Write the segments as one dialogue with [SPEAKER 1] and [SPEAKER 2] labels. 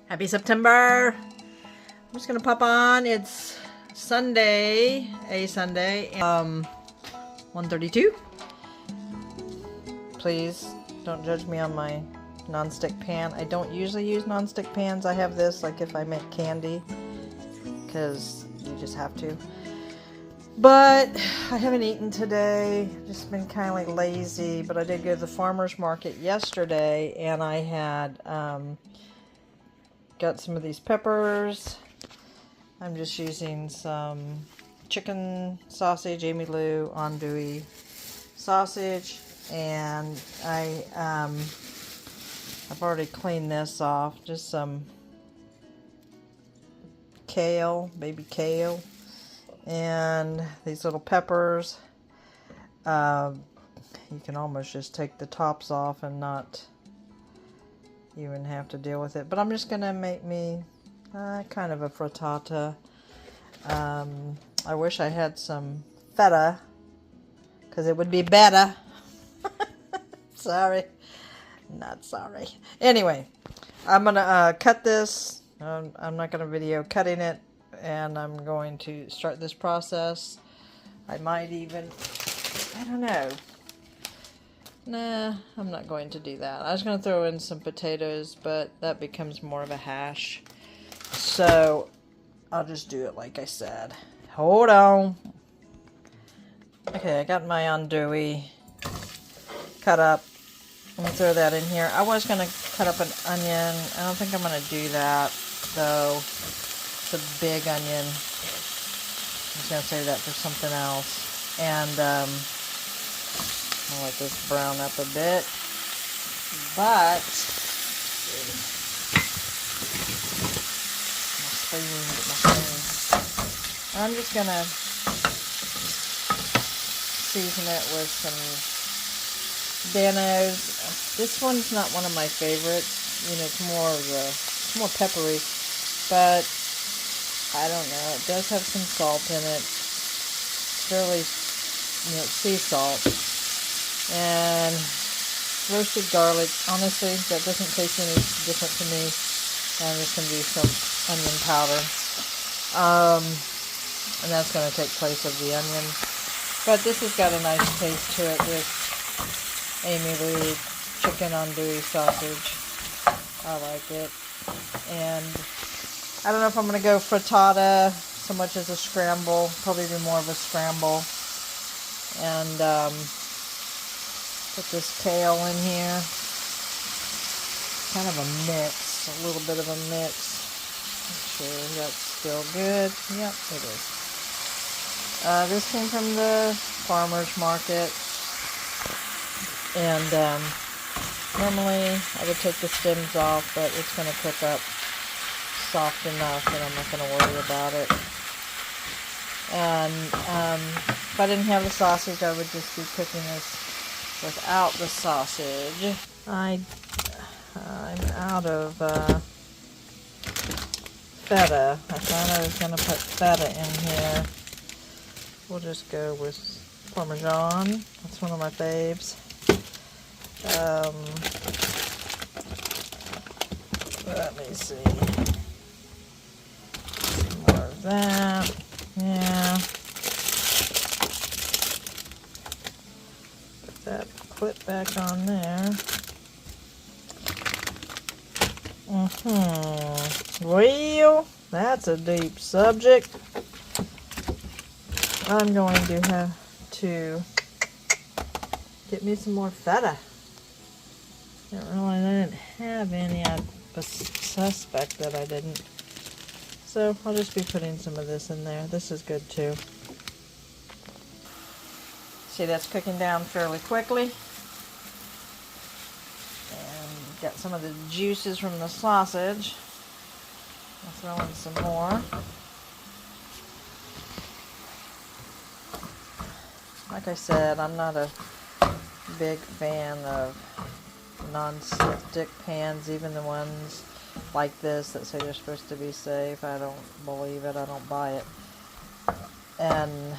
[SPEAKER 1] Happy September! I'm just gonna pop on. It's Sunday, a Sunday, 1:32. Please don't judge me on my non-stick pan. I don't usually use non-stick pans. I have this like if I make candy, because you just have to. But I haven't eaten today. Just been kind of like lazy. But I did go to the farmer's market yesterday, and I had got some of these peppers. I'm just using some chicken sausage, Amy Lou andouille sausage, and I've already cleaned this off. Just some kale, baby kale, and these little peppers. You can almost just take the tops off and not even have to deal with it. But I'm just gonna make me kind of a frittata. I wish I had some feta, because it would be better. Sorry, not sorry. Anyway, I'm gonna cut this. I'm not gonna video cutting it, and I'm going to start this process. I might even, I don't know. Nah, I'm not going to do that. I was going to throw in some potatoes, but that becomes more of a hash. So, I'll just do it like I said. Hold on. Okay, I got my andouille cut up. Let me throw that in here. I was going to cut up an onion. I don't think I'm going to do that, though. It's a big onion. I'm just going to save that for something else. And, I'll let this brown up a bit, but I'm just gonna season it with some Danos. This one's not one of my favorites. You know, it's more peppery, but I don't know. It does have some salt in it. Fairly, sea salt. And roasted garlic. Honestly, that doesn't taste any different to me. I'm just going to do some onion powder. And that's going to take place of the onion. But this has got a nice taste to it with Amy Lou chicken andouille sausage. I like it. And I don't know if I'm going to go frittata so much as a scramble. Probably be more of a scramble. And put this kale in here. Kind of a mix, a little bit of a mix. Make sure that's still good. Yep, it is. This came from the farmer's market. And normally I would take the stems off, but it's going to cook up soft enough that I'm not going to worry about it. And if I didn't have the sausage, I would just be cooking this without the sausage. I'm out of feta. I thought I was going to put feta in here. We'll just go with Parmesan. That's one of my faves. Let me see. Some more of that. Yeah. That clip back on there. Well, that's a deep subject. I'm going to have to get me some more feta. Didn't realize I didn't have any. I suspect that I didn't. So I'll just be putting some of this in there. This is good too. See, that's cooking down fairly quickly. And got some of the juices from the sausage. I'll throw in some more. Like I said, I'm not a big fan of non-stick pans, even the ones like this that say they're supposed to be safe. I don't believe it. I don't buy it. And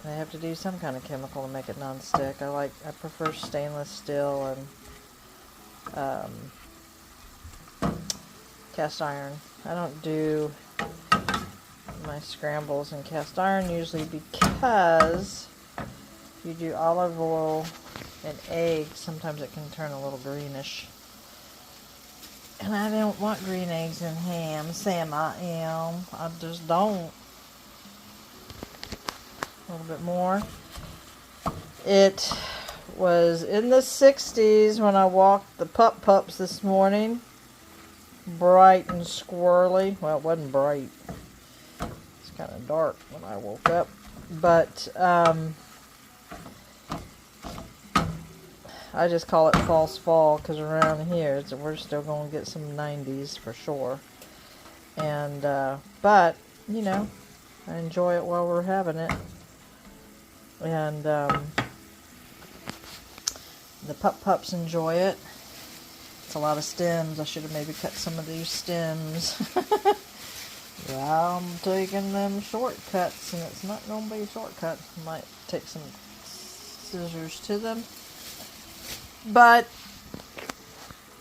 [SPEAKER 1] they have to do some kind of chemical to make it non-stick. I prefer stainless steel, and cast iron. I don't do my scrambles in cast iron usually because if you do olive oil and eggs, sometimes it can turn a little greenish. And I don't want green eggs and ham. Sam, I just don't. A little bit more. It was in the 60s when I walked the pups this morning. Bright and squirrely. Well, it wasn't bright. It's kind of dark when I woke up. But I just call it false fall because around here we're still going to get some 90s for sure. And but you know, I enjoy it while we're having it. And the pups enjoy it. It's a lot of stems. I should have maybe cut some of these stems. I'm taking them shortcuts, and it's not going to be a shortcut. I might take some scissors to them. But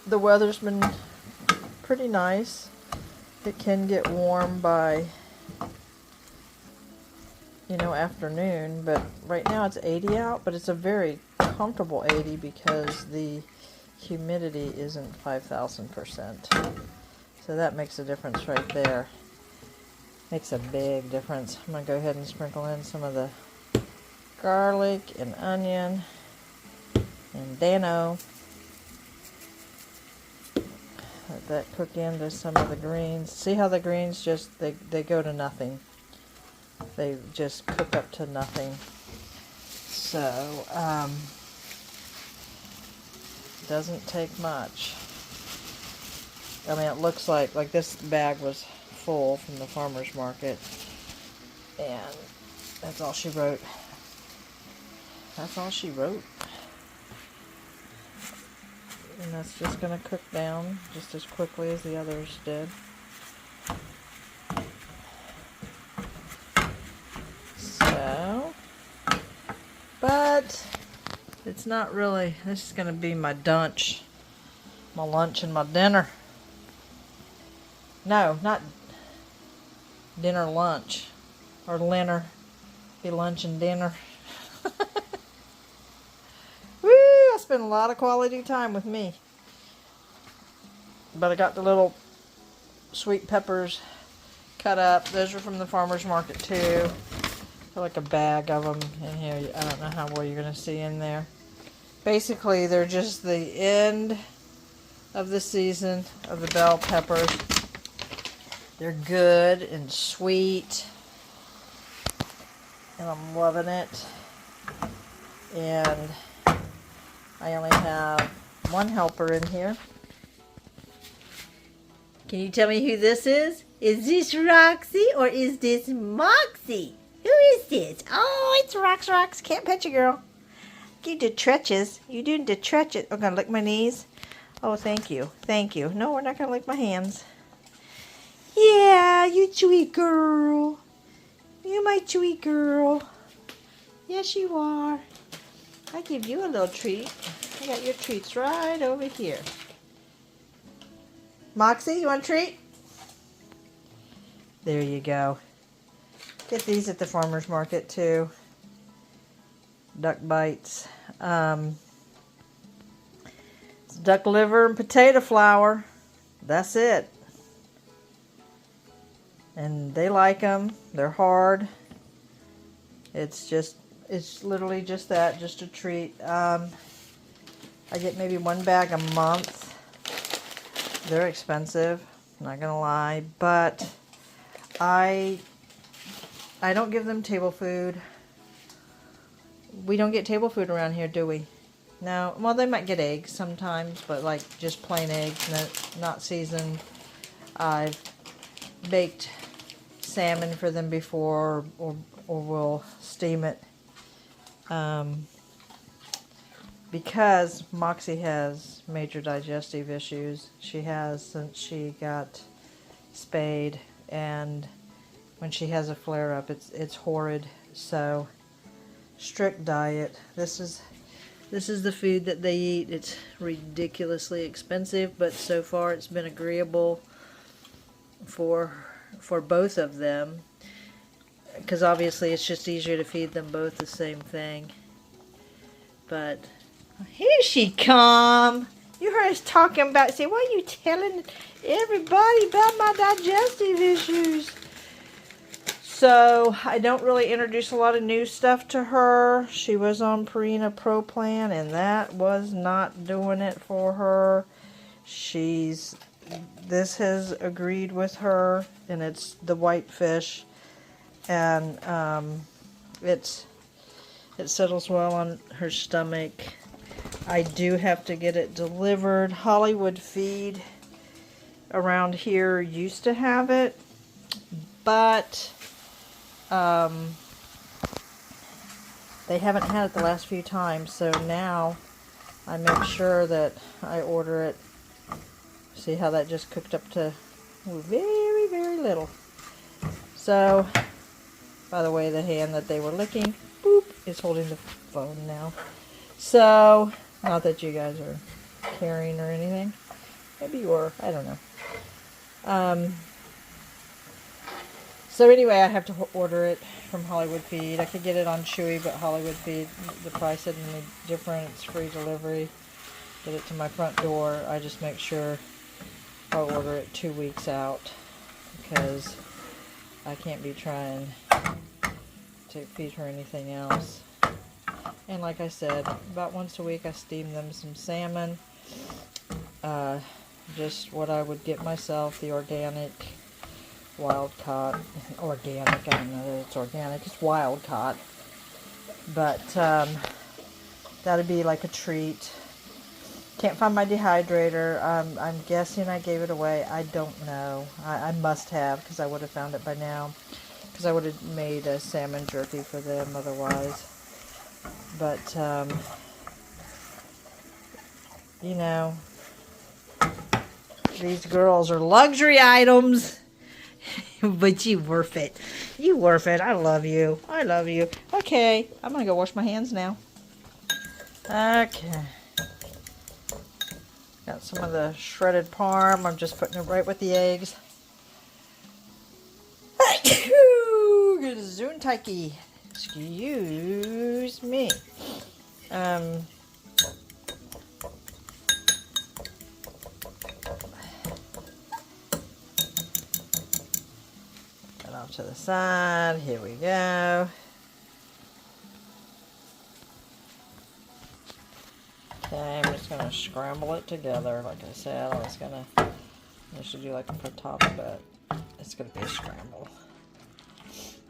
[SPEAKER 1] the weather's been pretty nice. It can get warm by, you know, afternoon, but right now it's 80 out, but it's a very comfortable 80 because the humidity isn't 5,000%. So that makes a difference right there. Makes a big difference. I'm going to go ahead and sprinkle in some of the garlic and onion and Dano. Let that cook into some of the greens. See how the greens just, they go to nothing. They just cook up to nothing. So, doesn't take much. I mean, it looks like this bag was full from the farmer's market. And that's all she wrote. That's all she wrote. And that's just going to cook down just as quickly as the others did. So, but it's not really, this is going to be my Dunch, my lunch and my dinner. No, not dinner, lunch, or Linner, be lunch and dinner. Woo, I spent a lot of quality time with me. But I got the little sweet peppers cut up. Those are from the farmer's market too. Like a bag of them in here. I don't know how well you're going to see in there. Basically, they're just the end of the season of the bell peppers. They're good and sweet. And I'm loving it. And I only have one helper in here. Can you tell me who this is? Is this Roxy or is this Moxie? Who is this? Oh, it's Rox. Can't pet you, girl. You did Detritus. You do Detritus. I'm going to lick my knees. Oh, thank you. Thank you. No, we're not going to lick my hands. Yeah, you chewy girl. You my chewy girl. Yes, you are. I give you a little treat. I got your treats right over here. Moxie, you want a treat? There you go. Get these at the farmer's market too. Duck bites. It's duck liver and potato flour. That's it. And they like them. They're hard. It's literally just that, just a treat. I get maybe one bag a month. They're expensive, not gonna lie, but I don't give them table food. We don't get table food around here, do we? No. Well, they might get eggs sometimes, but like just plain eggs, not seasoned. I've baked salmon for them before, or we'll steam it. Because Moxie has major digestive issues. She has since she got spayed, and when she has a flare-up, it's horrid. So, strict diet. This is the food that they eat. It's ridiculously expensive, but so far it's been agreeable for both of them, because obviously it's just easier to feed them both the same thing. But here she come. You heard us talking about, say, why are you telling everybody about my digestive issues? So I don't really introduce a lot of new stuff to her. She was on Purina Pro Plan, and that was not doing it for her. This has agreed with her, and it's the white fish, and it settles well on her stomach. I do have to get it delivered. Hollywood Feed around here used to have it, but they haven't had it the last few times, so now I make sure that I order it. See how that just cooked up to very, very little. So, by the way, the hand that they were licking, boop, is holding the phone now. So, not that you guys are caring or anything. Maybe you were, I don't know. So anyway, I have to order it from Hollywood Feed. I could get it on Chewy, but Hollywood Feed, the price isn't any different. It's free delivery. Get it to my front door. I just make sure I order it 2 weeks out, because I can't be trying to feed her anything else. And like I said, about once a week I steam them some salmon. Just what I would get myself, the organic, wild caught. Organic, I don't know that it's organic, it's wild caught. But that'd be like a treat. Can't find my dehydrator. I'm guessing I gave it away. I don't know. I must have, because I would have found it by now. Because I would have made a salmon jerky for them otherwise. But, you know, these girls are luxury items. But you worth it. You worth it. I love you. I love you. Okay, I'm going to go wash my hands now. Okay. Got some of the shredded parm. I'm just putting it right with the eggs. Gesundheit. Excuse me. Put off to the side. Here we go. Okay, I'm just going to scramble it together. Like I said, I should do like a frittata, but it's going to be a scramble.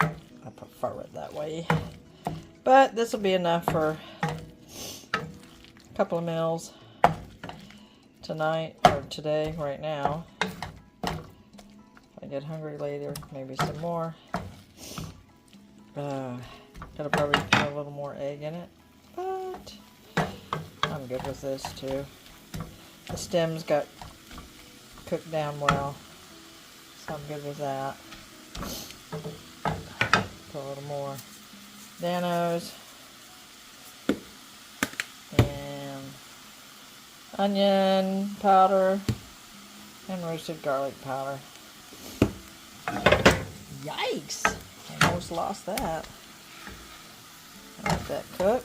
[SPEAKER 1] I prefer it that way. But this will be enough for a couple of meals tonight, or today, right now. If I get hungry later, maybe some more. Gotta probably put a little more egg in it, but I'm good with this too. The stems got cooked down well, so I'm good with that. Put a little more Danos and onion powder and roasted garlic powder. Yikes! I almost lost that. I let that cook.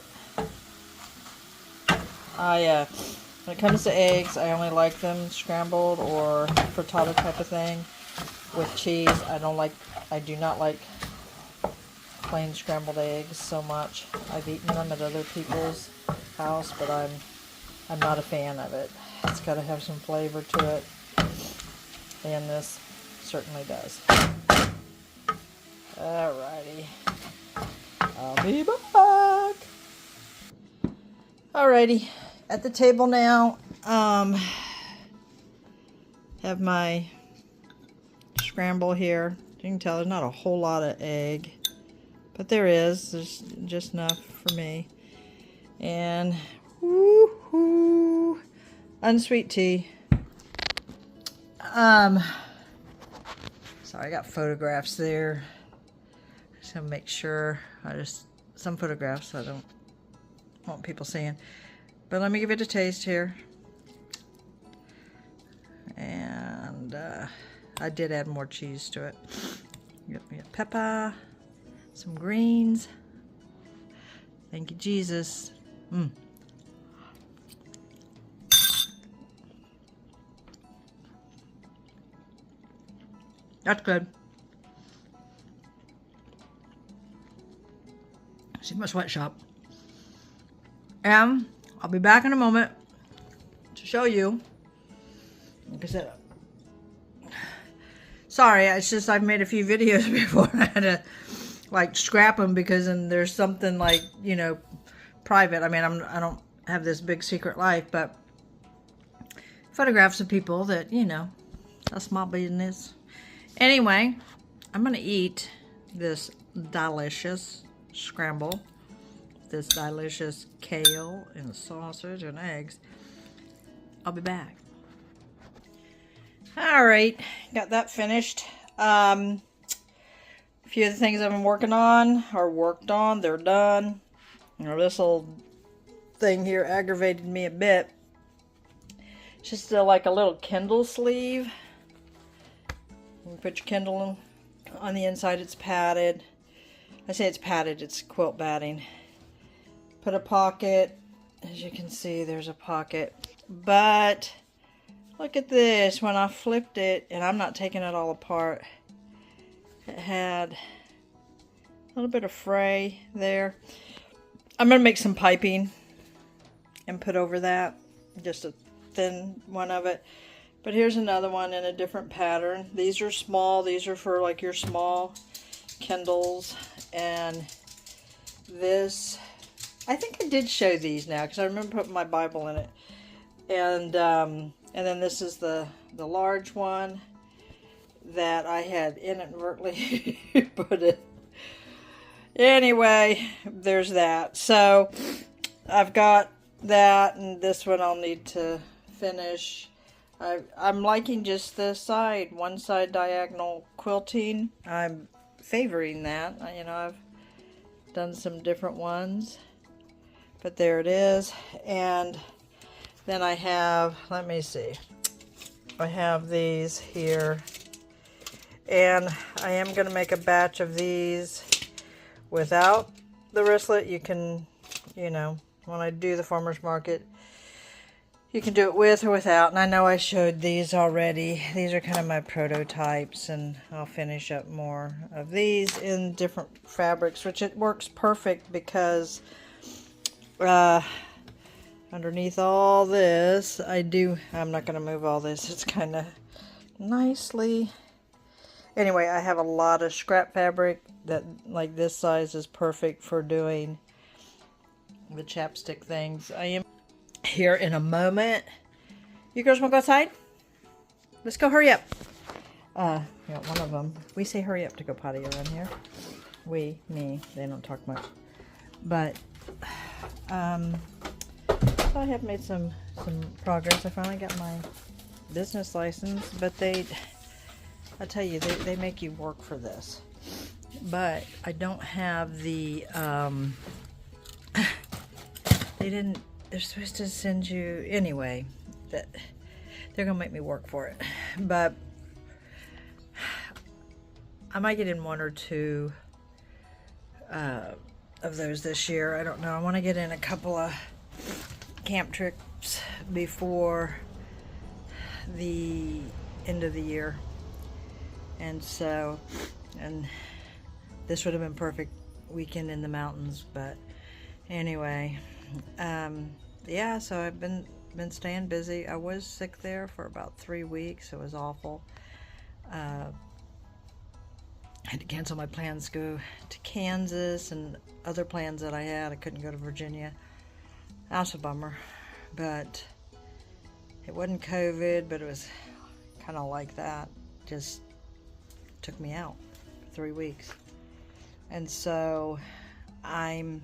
[SPEAKER 1] When it comes to eggs, I only like them scrambled or frittata type of thing with cheese. I do not like plain scrambled eggs so much. I've eaten them at other people's house, but I'm not a fan of it. It's got to have some flavor to it, and this certainly does. Alrighty, I'll be back. Alrighty, at the table now. Have my scramble here. You can tell there's not a whole lot of egg, but there's just enough for me. And woohoo, unsweet tea. Sorry, I got photographs there. Just gonna make sure. Some photographs I don't want people seeing. But let me give it a taste here. And I did add more cheese to it. Yep, we got pepper, some greens. Thank you, Jesus. That's good. See my sweatshop. And I'll be back in a moment to show you. Like I said, sorry, it's just I've made a few videos before and I had to like scrap them because then there's something like, you know, private. I mean, I don't have this big secret life, but photographs of people that, you know, that's my business. Anyway, I'm gonna eat this delicious scramble, this delicious kale and sausage and eggs. I'll be back. All right, got that finished. A few of the things I've been working on are worked on. They're done. You know, this little thing here aggravated me a bit. It's just like a little Kindle sleeve. You put your Kindle on the inside. It's padded. I say it's padded. It's quilt batting. Put a pocket. As you can see, there's a pocket. But look at this. When I flipped it, and I'm not taking it all apart, it had a little bit of fray there. I'm going to make some piping and put over that. Just a thin one of it. But here's another one in a different pattern. These are small. These are for like your small Kindles. And this, I think I did show these now because I remember putting my Bible in it. And then this is the large one that I had inadvertently put it. Anyway, there's that. So I've got that, and this one I'll need to finish. I'm liking just this side, one side diagonal quilting. I'm favoring that. You know, I've done some different ones, but there it is. And then I have, let me see, I have these here, and I am going to make a batch of these without the wristlet. You can, you know, when I do the farmer's market, you can do it with or without. And I know I showed these already. These are kind of my prototypes, and I'll finish up more of these in different fabrics, which it works perfect because underneath all this, I'm not going to move all this. It's kind of nicely. Anyway, I have a lot of scrap fabric that, like this size, is perfect for doing the chapstick things. I am here in a moment. You girls want to go outside? Let's go, hurry up. Yeah, one of them. We say hurry up to go potty around here. Me, they don't talk much. But, so I have made some progress. I finally got my business license, but I tell you, they make you work for this. But I don't have the, they're supposed to send you, anyway, that they're going to make me work for it. But I might get in one or two of those this year. I don't know. I want to get in a couple of camp trips before the end of the year. And so, and this would have been perfect weekend in the mountains, but anyway, yeah, so I've been staying busy. I was sick there for about 3 weeks. It was awful. I had to cancel my plans to go to Kansas and other plans that I had. I couldn't go to Virginia. That's a bummer, but it wasn't COVID, but it was kind of like that. Just took me out for 3 weeks. And so I'm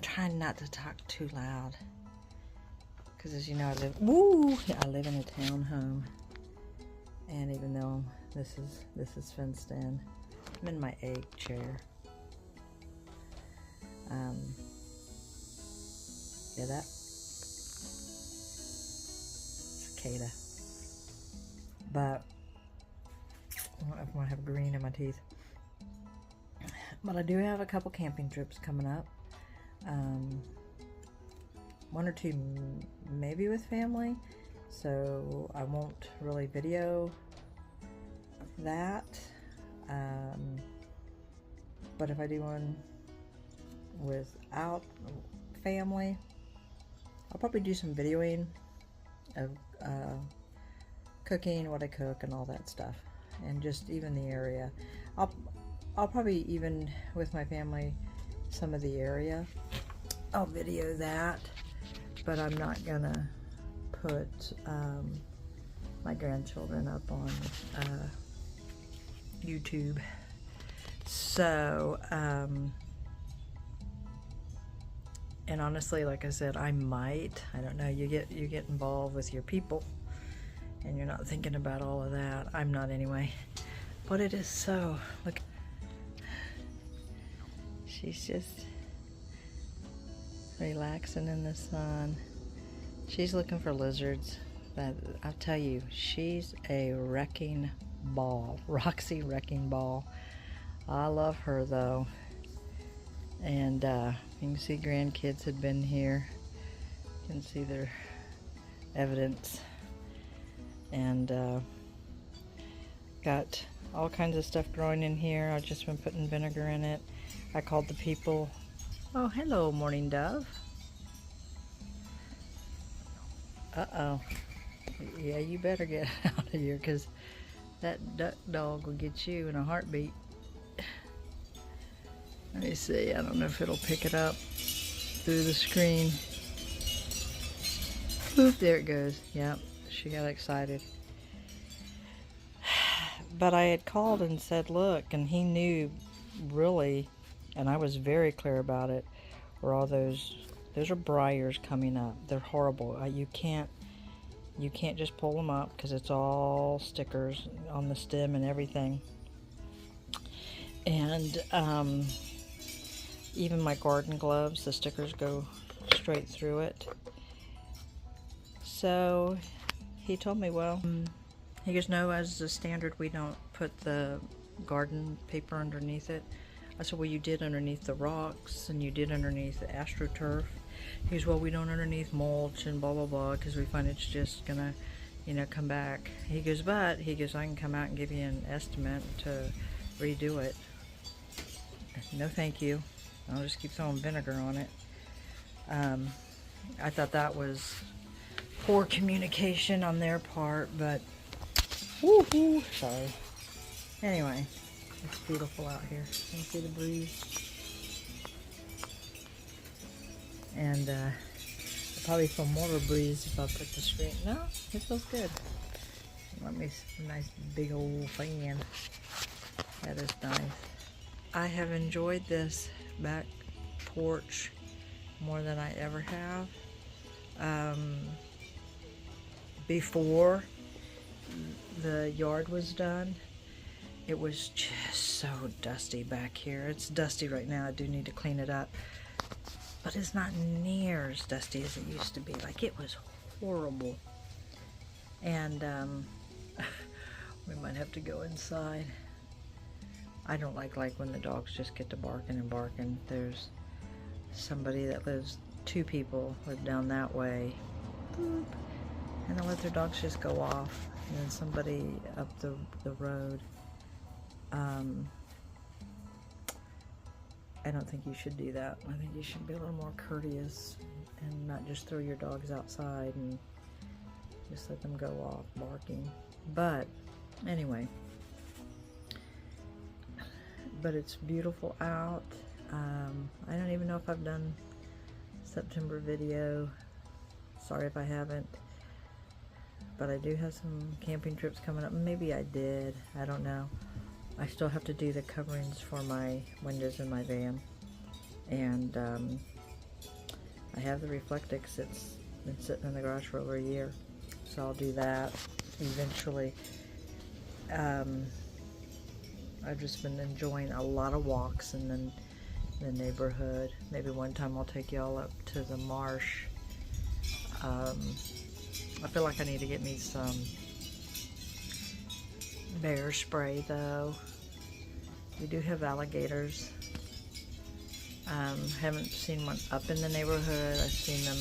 [SPEAKER 1] trying not to talk too loud, because as you know, I live in a townhome, and even though this is fenced in, I'm in my egg chair. Hear that? Cicada. But I don't know if I'm gonna have green in my teeth. But I do have a couple camping trips coming up. 1 or 2 maybe with family. So I won't really video that. But if I do one without family, I'll probably do some videoing of cooking, what I cook and all that stuff, and just even the area. I'll probably, even with my family, some of the area, I'll video that, but I'm not gonna put my grandchildren up on YouTube. So, and honestly, like I said, I don't know, you get involved with your people and you're not thinking about all of that. I'm not anyway. But it is so, look, she's just relaxing in the sun. She's looking for lizards, but I'll tell you, she's a wrecking ball. Roxy wrecking ball. I love her though. And you can see grandkids had been here. You can see their evidence. And got all kinds of stuff growing in here. I've just been putting vinegar in it. I called the people. Oh, hello, morning dove. Uh-oh. Yeah, you better get out of here, because that duck dog will get you in a heartbeat. Let me see. I don't know if it'll pick it up through the screen. Oop, there it goes. Yep, she got excited. But I had called and said, look, and he knew really, and I was very clear about it, where all those are briars coming up. They're horrible. You can't just pull them up, because it's all stickers on the stem and everything. And even my garden gloves, the stickers go straight through it. So he told me, well, he goes, no, as a standard, we don't put the garden paper underneath it. I said, well, you did underneath the rocks, and you did underneath the AstroTurf. He goes, well, we don't underneath mulch and blah, blah, blah, because we find it's just gonna, you know, come back. He goes, but, he goes, I can come out and give you an estimate to redo it. No, thank you. I'll just keep throwing vinegar on it. I thought that was poor communication on their part, but woohoo, sorry. Anyway, it's beautiful out here. You can see the breeze. And I'll probably feel more of a breeze if I put the screen. No, it feels good. Let me see a nice big old fan. That is nice. I have enjoyed this back porch more than I ever have. Before the yard was done, it was just so dusty back here. It's dusty right now. I do need to clean it up, but it's not near as dusty as it used to be. Like, it was horrible. And we might have to go inside. I don't like when the dogs just get to barking and barking. There's somebody that lives, 2 people live down that way. Boop. And they'll let their dogs just go off. And then somebody up the road. I don't think you should do that. I think you should be a little more courteous and not just throw your dogs outside and just let them go off barking. But anyway, but it's beautiful out. I don't even know if I've done September video. Sorry if I haven't. But I do have some camping trips coming up. Maybe I did. I don't know. I still have to do the coverings for my windows in my van. And I have the Reflectix. It's been sitting in the garage for over a year. So I'll do that eventually. I've just been enjoying a lot of walks in the neighborhood. Maybe one time I'll take y'all up to the marsh. I feel like I need to get me some bear spray though. We do have alligators. Haven't seen one up in the neighborhood. I've seen them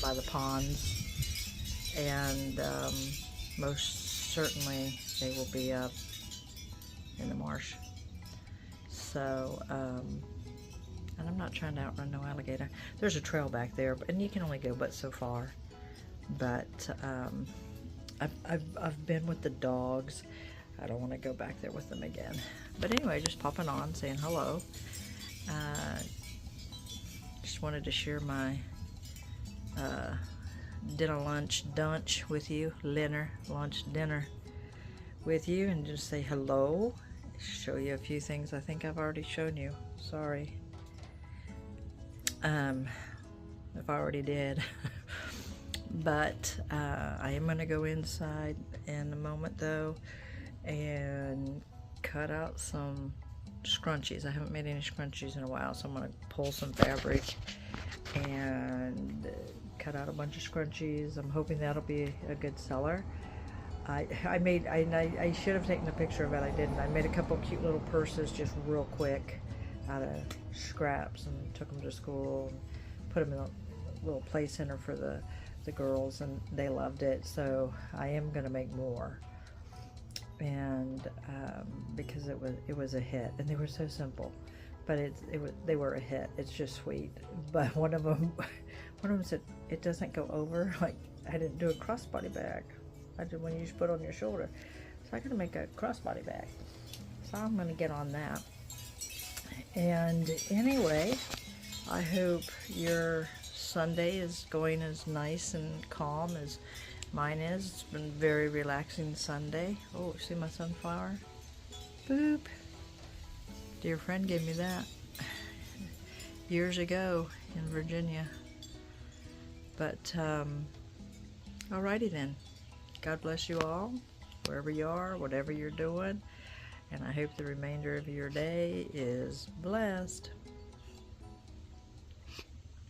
[SPEAKER 1] by the ponds, and most certainly they will be up in the marsh. So, and I'm not trying to outrun no alligator. There's a trail back there, and you can only go but so far. But I've been with the dogs. I don't want to go back there with them again. But anyway, just popping on, saying hello. Just wanted to share my dinner lunch Dunch with you, Linner lunch dinner with you, and just say hello. Show you a few things I think I've already shown you. Sorry. If I already did. But I am going to go inside in a moment though and cut out some scrunchies. I haven't made any scrunchies in a while, so I'm going to pull some fabric and cut out a bunch of scrunchies. I'm hoping that'll be a good seller. I should have taken a picture of it. I didn't. I made a couple cute little purses just real quick out of scraps and took them to school and put them in a little play center for the girls, and they loved it. So I am going to make more, and because it was a hit, and they were so simple, but they were a hit. It's just sweet. But one of them said it doesn't go over. Like, I didn't do a crossbody bag. I did one you just put on your shoulder. So I gotta make a crossbody bag. So I'm gonna get on that. And anyway, I hope your Sunday is going as nice and calm as mine is. It's been a very relaxing Sunday. Oh, see my sunflower? Boop. Dear friend gave me that years ago in Virginia. But alrighty then. God bless you all, wherever you are, whatever you're doing, and I hope the remainder of your day is blessed.